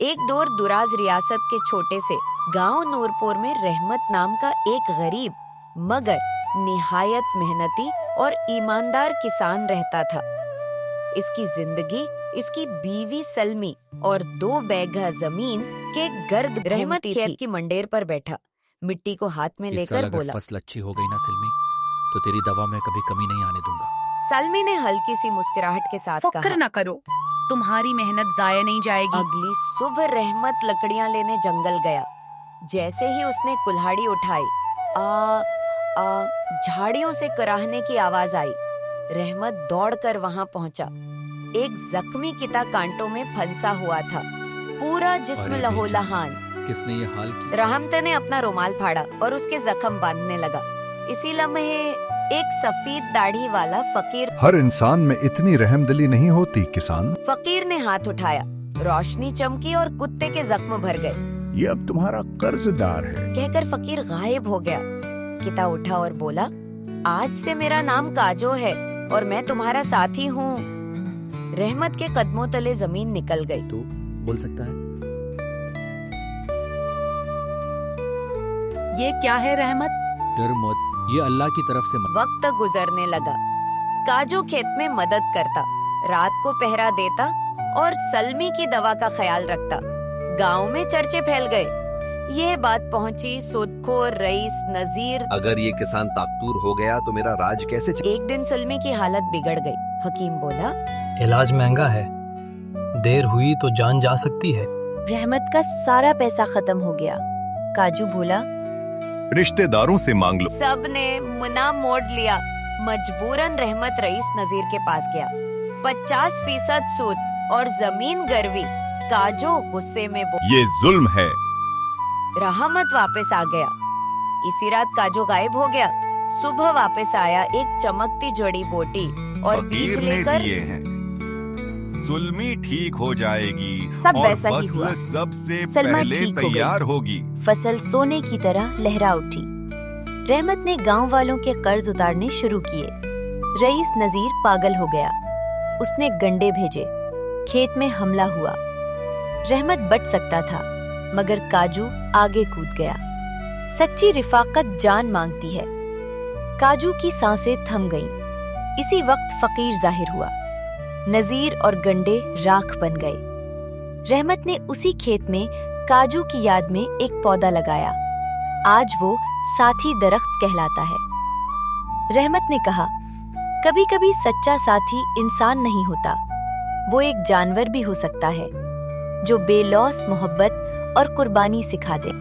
एक दूर दुराज रियासत के छोटे से गांव नूरपुर में रहमत नाम का एक गरीब मगर निहायत मेहनती और ईमानदार किसान रहता था। इसकी जिंदगी इसकी बीवी सलमी और 2 बीघा जमीन के गर्द रहमत खेत की मंडेर पर बैठा मिट्टी को हाथ में लेकर बोला, फसल अच्छी हो गई ना सलमी, तो तेरी दवा में कभी कमी नहीं आने दूंगा। सलमी ने हल्की सी मुस्कुराहट के साथ फक्र कहा, न करो, तुम्हारी मेहनत जाया नहीं जाएगी। अगली सुबह रहमत लकड़ियां लेने जंगल गया। जैसे ही उसने कुल्हाड़ी उठाई, झाड़ियों से कराहने की आवाज आई। रहमत दौड़कर वहां पहुंचा। एक जख्मी किता कांटों में फंसा हुआ था, पूरा जिस्म लहोलहान। किसने ये हाल किया? रहमत ने अपना रुमाल फाड़ा और उसके जख्म बांधने लगा। इसी लम्हे एक सफेद दाढ़ी वाला फकीर, हर इंसान में इतनी रहमदिली नहीं होती किसान। फकीर ने हाथ उठाया, रोशनी चमकी और कुत्ते के जख्म भर गए। ये अब तुम्हारा कर्जदार है, कहकर फकीर गायब हो गया। किता उठा और बोला, आज से मेरा नाम काजो है और मैं तुम्हारा साथी हूँ। रहमत के कदमों तले जमीन निकल गई। तू बोल सकता है? ये क्या है रहमत? डर मत, ये अल्लाह की तरफ से वक्त गुजरने लगा। काजू खेत में मदद करता, रात को पहरा देता और सलमी की दवा का ख्याल रखता। गांव में चर्चे फैल गए। यह बात पहुंची सूदखोर रईस नजीर। अगर ये किसान ताकतूर हो गया तो मेरा राज कैसे एक दिन सलमी की हालत बिगड़ गई। हकीम बोला, इलाज महंगा है, देर हुई तो जान जा सकती है। रहमत का सारा पैसा खत्म हो गया। काजू बोला, रिश्तेदारों से मांग लो। सब ने मुना मोड़ लिया। मजबूरन रहमत रईस नजीर के पास गया। 50% सूद और जमीन गिरवी। काजू गुस्से में ये जुल्म है। रहमत वापस आ गया। इसी रात काजू गायब हो गया। सुबह वापस आया एक चमकती जड़ी बूटी और बीज लेकर। सुलमी ठीक हो जाएगी, सब और वैसा ही हुआ। सबसे सलमा पहले ठीक हो गई। तैयार होगी। फसल सोने की तरह लहरा उठी। रहमत ने गांव वालों के कर्ज उतारने शुरू किए। रईस नजीर पागल हो गया। उसने गंडे भेजे। खेत में हमला हुआ। रहमत बच सकता था, मगर काजू आगे कूद गया। सच्ची रिफाकत जान मांगती है। काजू की सांसें थम गईं। इसी वक्त फकीर जाहिर हुआ। नजीर और गंडे राख बन गए। रहमत ने उसी खेत में काजू की याद में एक पौधा लगाया। आज वो साथी दरख्त कहलाता है। रहमत ने कहा, कभी कभी सच्चा साथी इंसान नहीं होता, वो एक जानवर भी हो सकता है जो बेलौस मोहब्बत और कुर्बानी सिखा दे।